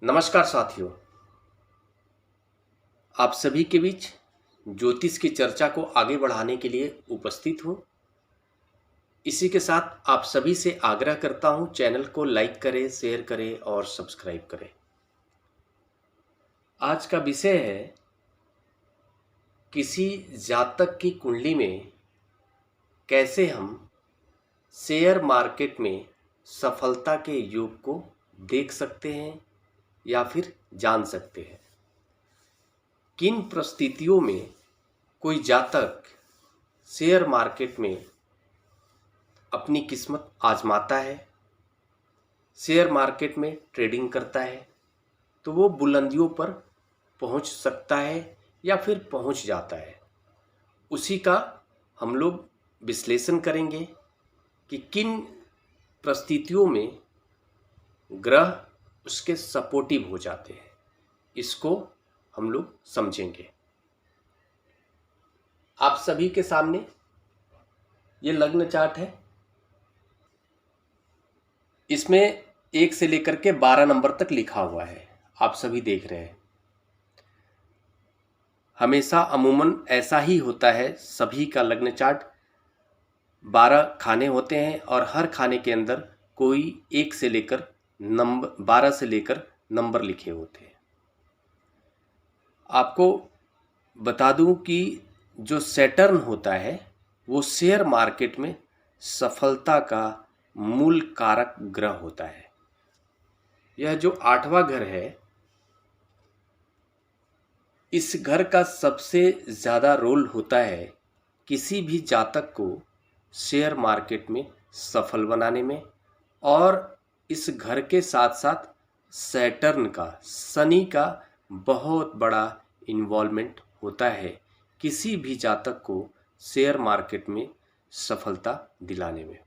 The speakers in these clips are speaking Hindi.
नमस्कार साथियों, आप सभी के बीच ज्योतिष की चर्चा को आगे बढ़ाने के लिए उपस्थित हूँ। इसी के साथ आप सभी से आग्रह करता हूँ, चैनल को लाइक करें, शेयर करें और सब्सक्राइब करें। आज का विषय है किसी जातक की कुंडली में कैसे हम शेयर मार्केट में सफलता के योग को देख सकते हैं या फिर जान सकते हैं। किन परिस्थितियों में कोई जातक शेयर मार्केट में अपनी किस्मत आजमाता है, शेयर मार्केट में ट्रेडिंग करता है, तो वो बुलंदियों पर पहुंच सकता है या फिर पहुंच जाता है। उसी का हम लोग विश्लेषण करेंगे कि किन परिस्थितियों में ग्रह उसके सपोर्टिव हो जाते हैं। इसको हम लोग समझेंगे। आप सभी के सामने ये लग्न चार्ट है। इसमें 1 से लेकर के 12 नंबर तक लिखा हुआ है, आप सभी देख रहे हैं। हमेशा अमूमन ऐसा ही होता है, सभी का लग्न चार्ट 12 खाने होते हैं और हर खाने के अंदर कोई 1 से लेकर नंबर 12 से लेकर नंबर लिखे होते हैं। आपको बता दूं कि जो सैटर्न होता है वो शेयर मार्केट में सफलता का मूल कारक ग्रह होता है। यह जो 8वां घर है, इस घर का सबसे ज़्यादा रोल होता है किसी भी जातक को शेयर मार्केट में सफल बनाने में। और इस घर के साथ साथ सैटर्न का, शनि का बहुत बड़ा इन्वॉल्वमेंट होता है किसी भी जातक को शेयर मार्केट में सफलता दिलाने में।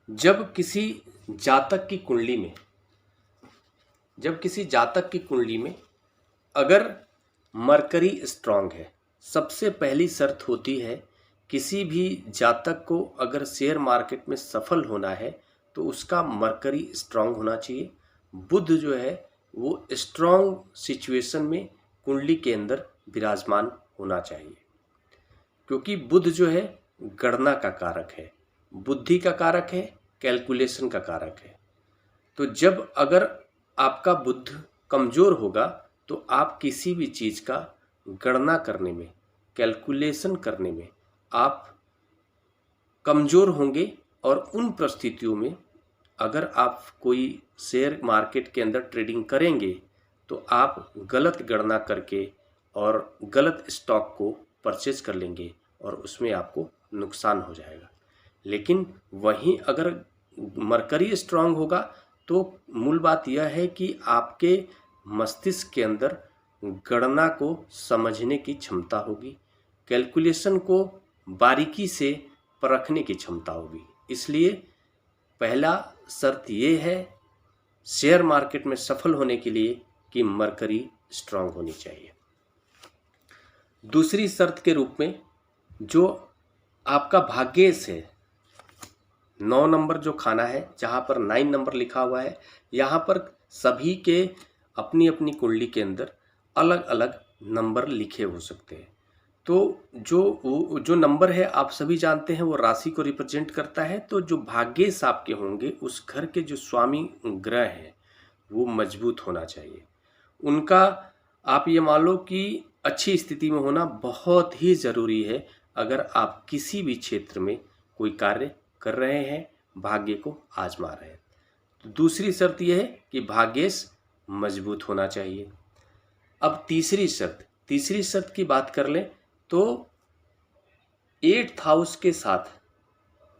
जब किसी जातक की कुंडली में अगर मरकरी स्ट्रांग है, सबसे पहली शर्त होती है किसी भी जातक को अगर शेयर मार्केट में सफल होना है तो उसका मरकरी स्ट्रांग होना चाहिए। बुध जो है वो स्ट्रांग सिचुएशन में कुंडली के अंदर विराजमान होना चाहिए, क्योंकि बुध जो है गणना का कारक है, बुद्धि का कारक है, कैलकुलेशन का कारक है। तो जब अगर आपका बुध कमज़ोर होगा तो आप किसी भी चीज़ का गणना करने में, कैलकुलेशन करने में आप कमज़ोर होंगे। और उन परिस्थितियों में अगर आप कोई शेयर मार्केट के अंदर ट्रेडिंग करेंगे तो आप गलत गणना करके और गलत स्टॉक को परचेज कर लेंगे और उसमें आपको नुकसान हो जाएगा। लेकिन वहीं अगर मरकरी स्ट्रांग होगा तो मूल बात यह है कि आपके मस्तिष्क के अंदर गणना को समझने की क्षमता होगी, कैलकुलेशन को बारीकी से परखने की क्षमता होगी। इसलिए पहला शर्त ये है शेयर मार्केट में सफल होने के लिए कि मरकरी स्ट्रांग होनी चाहिए। दूसरी शर्त के रूप में जो आपका भाग्येश है, 9 नंबर जो खाना है जहाँ पर 9 नंबर लिखा हुआ है, यहाँ पर सभी के अपनी अपनी कुंडली के अंदर अलग अलग नंबर लिखे हो सकते हैं। तो जो नंबर है आप सभी जानते हैं वो राशि को रिप्रेजेंट करता है। तो जो भाग्येश आपके होंगे उस घर के जो स्वामी ग्रह हैं वो मजबूत होना चाहिए। उनका आप ये मान लो कि अच्छी स्थिति में होना बहुत ही ज़रूरी है अगर आप किसी भी क्षेत्र में कोई कार्य कर रहे हैं, भाग्य को आजमा रहे हैं। तो दूसरी शर्त यह है कि भाग्येश मजबूत होना चाहिए। अब तीसरी शर्त की बात कर लें तो 8th हाउस के साथ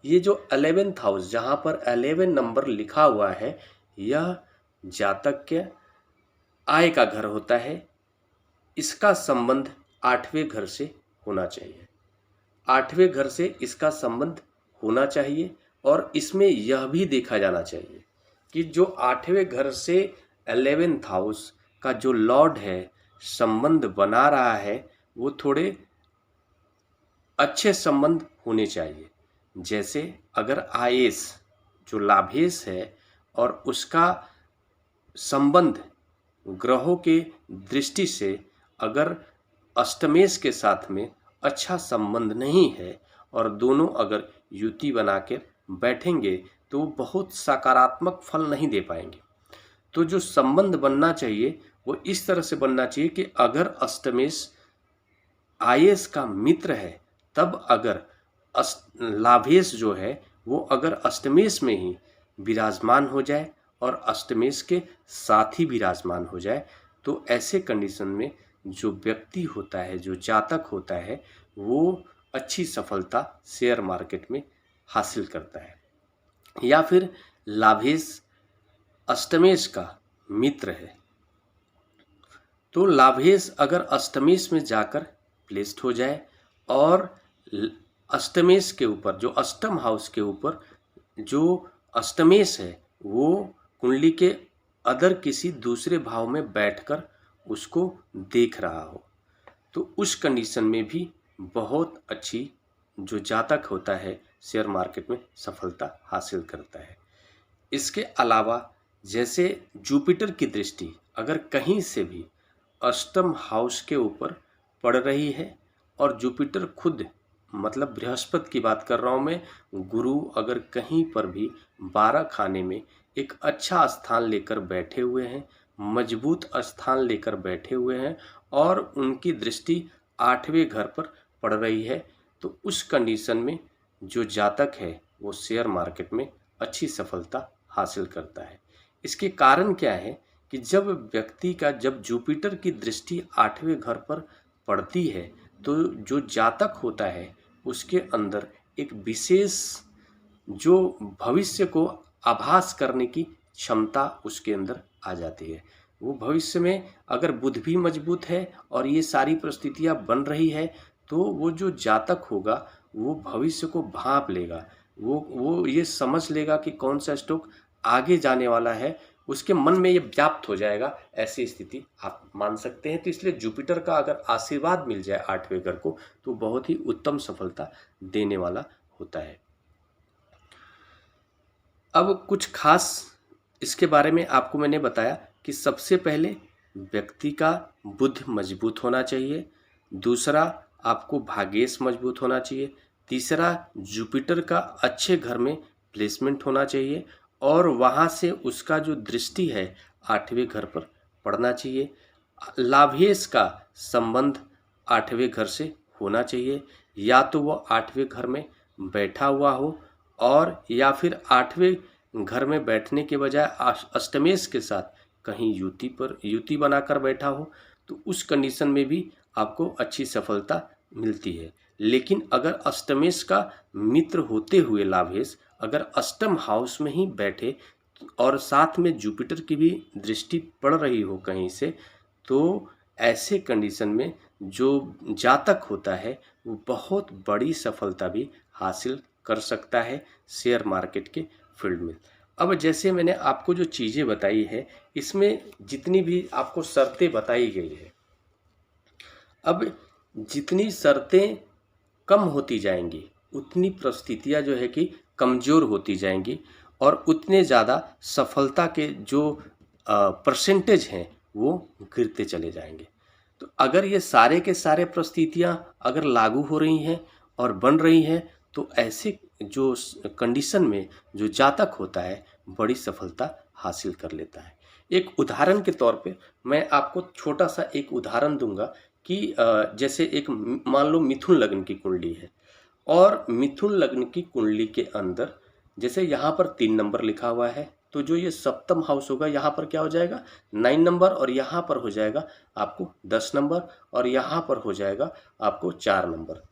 ये जो 11th हाउस जहाँ पर 11 नंबर लिखा हुआ है, यह जातक के आय का घर होता है। इसका संबंध 8वें घर से होना चाहिए। 8वें घर से इसका संबंध होना चाहिए और इसमें यह भी देखा जाना चाहिए कि जो 8वें घर से 11th हाउस का जो लॉर्ड है संबंध बना रहा है वो थोड़े अच्छे संबंध होने चाहिए। जैसे अगर आयेश जो लाभेश है और उसका संबंध ग्रहों के दृष्टि से अगर अष्टमेश के साथ में अच्छा संबंध नहीं है और दोनों अगर युति बना के बैठेंगे तो बहुत सकारात्मक फल नहीं दे पाएंगे। तो जो संबंध बनना चाहिए वो इस तरह से बनना चाहिए कि अगर अष्टमेश आयेश का मित्र है, तब अगर लाभेश जो है वो अगर अष्टमेश में ही विराजमान हो जाए और अष्टमेश के साथ ही विराजमान हो जाए, तो ऐसे कंडीशन में जो व्यक्ति होता है, जो जातक होता है, वो अच्छी सफलता शेयर मार्केट में हासिल करता है। या फिर लाभेश अष्टमेश का मित्र है, तो लाभेश अगर अष्टमेश में जाकर प्लेस्ड हो जाए और अष्टमेश के ऊपर, जो अष्टम हाउस के ऊपर जो अष्टमेश है वो कुंडली के अदर किसी दूसरे भाव में बैठकर उसको देख रहा हो, तो उस कंडीशन में भी बहुत अच्छी जो जातक होता है शेयर मार्केट में सफलता हासिल करता है। इसके अलावा जैसे जुपिटर की दृष्टि अगर कहीं से भी अष्टम हाउस के ऊपर पड़ रही है और जुपिटर खुद, मतलब बृहस्पति की बात कर रहा हूँ मैं, गुरु अगर कहीं पर भी 12 खाने में एक अच्छा स्थान लेकर बैठे हुए हैं, मजबूत स्थान लेकर बैठे हुए हैं और उनकी दृष्टि 8वें घर पर पड़ रही है, तो उस कंडीशन में जो जातक है वो शेयर मार्केट में अच्छी सफलता हासिल करता है। इसके कारण क्या है कि जब जुपिटर की दृष्टि 8वें घर पर पड़ती है तो जो जातक होता है उसके अंदर एक विशेष जो भविष्य को आभास करने की क्षमता उसके अंदर आ जाती है। वो भविष्य में अगर बुध भी मजबूत है और ये सारी परिस्थितियां बन रही है तो वो जो जातक होगा वो भविष्य को भांप लेगा, वो ये समझ लेगा कि कौन सा स्टॉक आगे जाने वाला है, उसके मन में ये व्याप्त हो जाएगा। ऐसी स्थिति आप मान सकते हैं। तो इसलिए जुपिटर का अगर आशीर्वाद मिल जाए 8वें घर को तो बहुत ही उत्तम सफलता देने वाला होता है। अब कुछ खास इसके बारे में आपको मैंने बताया कि सबसे पहले व्यक्ति का बुद्ध मजबूत होना चाहिए, दूसरा आपको भाग्येश मजबूत होना चाहिए, तीसरा जुपिटर का अच्छे घर में प्लेसमेंट होना चाहिए और वहाँ से उसका जो दृष्टि है 8वें घर पर पड़ना चाहिए, लाभेश का संबंध 8वें घर से होना चाहिए, या तो वो 8वें घर में बैठा हुआ हो और या फिर 8वें घर में बैठने के बजाय अष्टमेश के साथ कहीं युति बनाकर बैठा हो, तो उस कंडीशन में भी आपको अच्छी सफलता मिलती है। लेकिन अगर अष्टमेश का मित्र होते हुए लाभेश अगर अष्टम हाउस में ही बैठे और साथ में जुपिटर की भी दृष्टि पड़ रही हो कहीं से, तो ऐसे कंडीशन में जो जातक होता है वो बहुत बड़ी सफलता भी हासिल कर सकता है शेयर मार्केट के फील्ड में। अब जैसे मैंने आपको जो चीज़ें बताई है इसमें जितनी भी आपको शर्तें बताई गई है, अब जितनी शर्तें कम होती जाएंगी उतनी परिस्थितियां जो है कि कमज़ोर होती जाएंगी और उतने ज़्यादा सफलता के जो परसेंटेज हैं वो गिरते चले जाएंगे। तो अगर ये सारे के सारे परिस्थितियां अगर लागू हो रही हैं और बन रही हैं तो ऐसे जो कंडीशन में जो जातक होता है बड़ी सफलता हासिल कर लेता है। एक उदाहरण के तौर पे मैं आपको छोटा सा एक उदाहरण दूंगा कि जैसे एक मान लो मिथुन लग्न की कुंडली है और मिथुन लग्न की कुंडली के अंदर जैसे यहाँ पर 3 नंबर लिखा हुआ है, तो जो ये सप्तम हाउस होगा यहाँ पर क्या हो जाएगा 9 नंबर और यहाँ पर हो जाएगा आपको 10 नंबर और यहाँ पर हो जाएगा आपको 4 नंबर।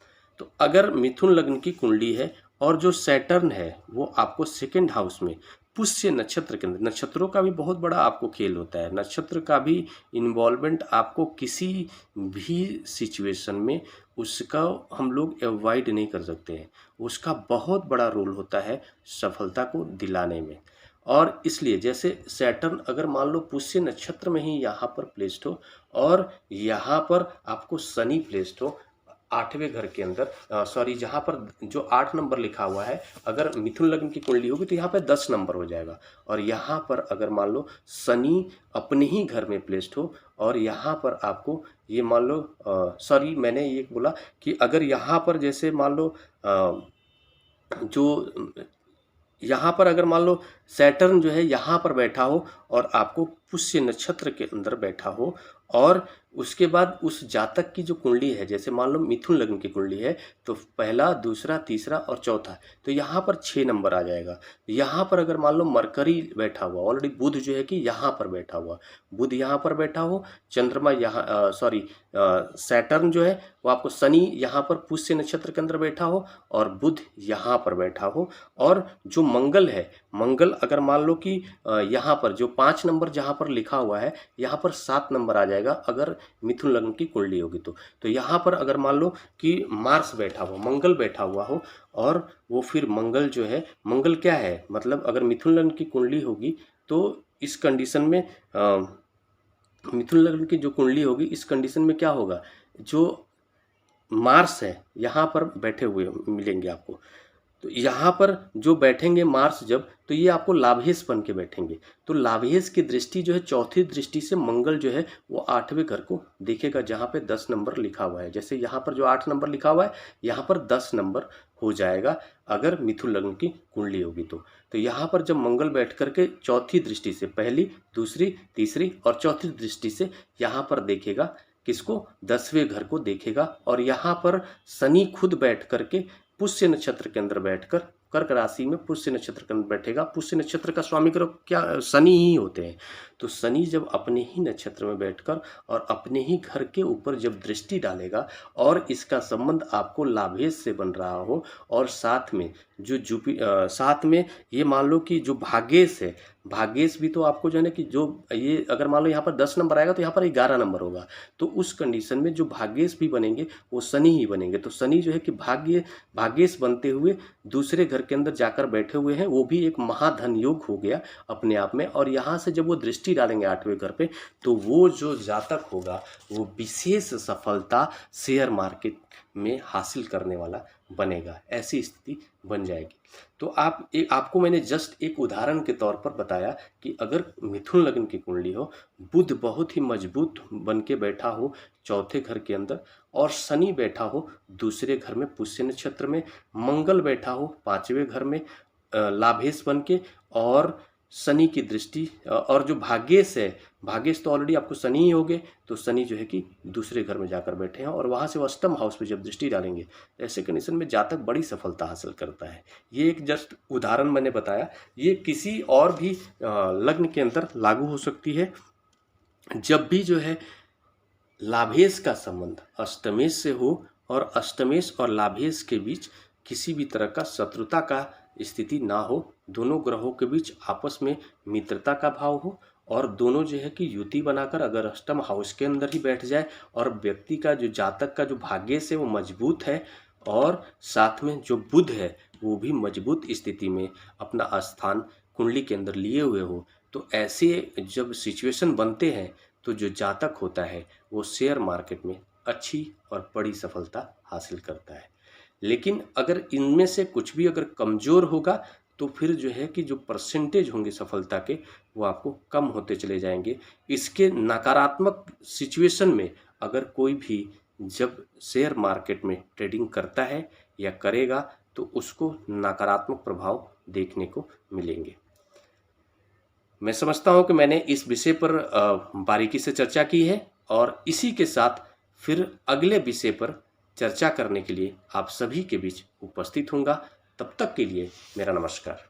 तो अगर मिथुन लग्न की कुंडली है और जो सैटर्न है वो आपको 2nd हाउस में पुष्य नक्षत्र के अंदर, नक्षत्रों का भी बहुत बड़ा आपको खेल होता है, नक्षत्र का भी इन्वॉल्वमेंट आपको किसी भी सिचुएशन में उसका हम लोग अवॉइड नहीं कर सकते हैं, उसका बहुत बड़ा रोल होता है सफलता को दिलाने में। और इसलिए जैसे सैटर्न अगर मान लो पुष्य नक्षत्र में ही यहाँ पर प्लेस्ड हो और यहाँ पर आपको शनि प्लेस्ड हो, 8वें घर के अंदर सॉरी जहाँ पर जो 8 नंबर लिखा हुआ है, अगर मिथुन लग्न की कुंडली होगी तो यहाँ पे 10 नंबर हो जाएगा। और यहाँ पर अगर मान लो शनि अपने ही घर में प्लेस्ड हो और यहाँ पर आपको ये मान लो सॉरी मैंने ये बोला कि अगर यहाँ पर जैसे मान लो जो यहाँ पर अगर मान लो सैटर्न जो है यहाँ पर बैठा हो और आपको पुष्य नक्षत्र के अंदर बैठा हो और उसके बाद उस जातक की जो कुंडली है, जैसे मान लो मिथुन लग्न की कुंडली है तो पहला, दूसरा, तीसरा और चौथा, तो यहाँ पर 6 नंबर आ जाएगा। यहाँ पर अगर मान लो मरकरी बैठा हुआ, ऑलरेडी बुध जो है कि यहाँ पर बैठा हुआ, बुध यहाँ पर बैठा हो, चंद्रमा यहाँ सॉरी सैटर्न जो है वो आपको शनि यहाँ पर पुष्य नक्षत्र के अंदर बैठा हो और बुध यहाँ पर बैठा हो, और जो मंगल है, मंगल अगर मान लो कि यहाँ पर जो 5 नंबर जहाँ पर लिखा हुआ है यहाँ पर 7 नंबर आ जाएगा अगर मिथुन लग्न की कुंडली होगी तो यहाँ पर अगर मान लो कि मार्स बैठा हुआ, मंगल बैठा हुआ हो और वो फिर मंगल जो है, मंगल क्या है मतलब अगर मिथुन लग्न की कुंडली होगी तो इस कंडीशन में मिथुन लग्न की जो कुंडली होगी इस कंडीशन में क्या होगा, जो मार्स है यहाँ पर बैठे हुए मिलेंगे आपको, तो यहाँ पर जो बैठेंगे मार्स जब, तो ये आपको लाभेश बन के बैठेंगे। तो लाभेश की दृष्टि जो है, चौथी दृष्टि से मंगल जो है वो 8वें घर को देखेगा जहाँ पे 10 नंबर लिखा हुआ है। जैसे यहाँ पर जो 8 नंबर लिखा हुआ है यहाँ पर 10 नंबर हो जाएगा अगर मिथुन लग्न की कुंडली होगी तो यहाँ पर जब मंगल बैठ करके चौथी दृष्टि से, पहली, दूसरी, तीसरी और चौथी दृष्टि से यहाँ पर देखेगा किसको, 10वें घर को देखेगा। और यहाँ पर शनि खुद बैठ करके पुष्य नक्षत्र के अंदर बैठकर कर्क राशि में पुष्य नक्षत्र के अंदर बैठेगा। पुष्य नक्षत्र का स्वामी ग्रह क्या, शनि ही होते हैं। तो शनि जब अपने ही नक्षत्र में बैठकर और अपने ही घर के ऊपर जब दृष्टि डालेगा और इसका संबंध आपको लाभेश से बन रहा हो और साथ में जो साथ में ये मान लो कि जो भाग्येश है, भाग्येश भी तो आपको जो है ना कि जो ये अगर मान लो यहाँ पर 10 नंबर आएगा तो यहाँ पर 11 नंबर होगा, तो उस कंडीशन में जो भाग्येश भी बनेंगे वो शनि ही बनेंगे। तो शनि जो है कि भाग्येश बनते हुए दूसरे घर के अंदर जाकर बैठे हुए हैं, वो भी एक महाधन योग हो गया अपने आप में। और यहाँ से जब वो दृष्टि डालेंगे 8वें घर पे तो वो जो जातक होगा वो विशेष सफलता शेयर मार्केट में हासिल करने वाला बनेगा, ऐसी स्थिति बन जाएगी। तो आपको मैंने जस्ट एक उदाहरण के तौर पर बताया कि अगर मिथुन लग्न की कुंडली हो, बुध बहुत ही मजबूत बन के बैठा हो चौथे घर के अंदर और शनि बैठा हो दूसरे घर में पुष्य नक्षत्र में, मंगल बैठा हो 5वें घर में लाभेश बन के, और शनि की दृष्टि और जो भाग्येश है, भाग्येश तो ऑलरेडी आपको शनि ही हो गए, तो शनि जो है कि दूसरे घर में जाकर बैठे हैं और वहाँ से वो अष्टम हाउस पे जब दृष्टि डालेंगे, ऐसे कंडीशन में जातक बड़ी सफलता हासिल करता है। ये एक जस्ट उदाहरण मैंने बताया, ये किसी और भी लग्न के अंदर लागू हो सकती है। जब भी जो है लाभेश का संबंध अष्टमेश से हो और अष्टमेश और लाभेश के बीच किसी भी तरह का शत्रुता का स्थिति ना हो, दोनों ग्रहों के बीच आपस में मित्रता का भाव हो और दोनों जो है कि युति बनाकर अगर अष्टम हाउस के अंदर ही बैठ जाए और व्यक्ति का जो जातक का जो भाग्य से वो मजबूत है और साथ में जो बुध है वो भी मजबूत स्थिति में अपना स्थान कुंडली के अंदर लिए हुए हो, तो ऐसे जब सिचुएशन बनते हैं तो जो जातक होता है वो शेयर मार्केट में अच्छी और बड़ी सफलता हासिल करता है। लेकिन अगर इनमें से कुछ भी अगर कमज़ोर होगा तो फिर जो है कि जो परसेंटेज होंगे सफलता के वो आपको कम होते चले जाएंगे। इसके नकारात्मक सिचुएशन में अगर कोई भी जब शेयर मार्केट में ट्रेडिंग करता है या करेगा तो उसको नकारात्मक प्रभाव देखने को मिलेंगे। मैं समझता हूं कि मैंने इस विषय पर बारीकी से चर्चा की है और इसी के साथ फिर अगले विषय पर चर्चा करने के लिए आप सभी के बीच उपस्थित होऊंगा। तब तक के लिए मेरा नमस्कार।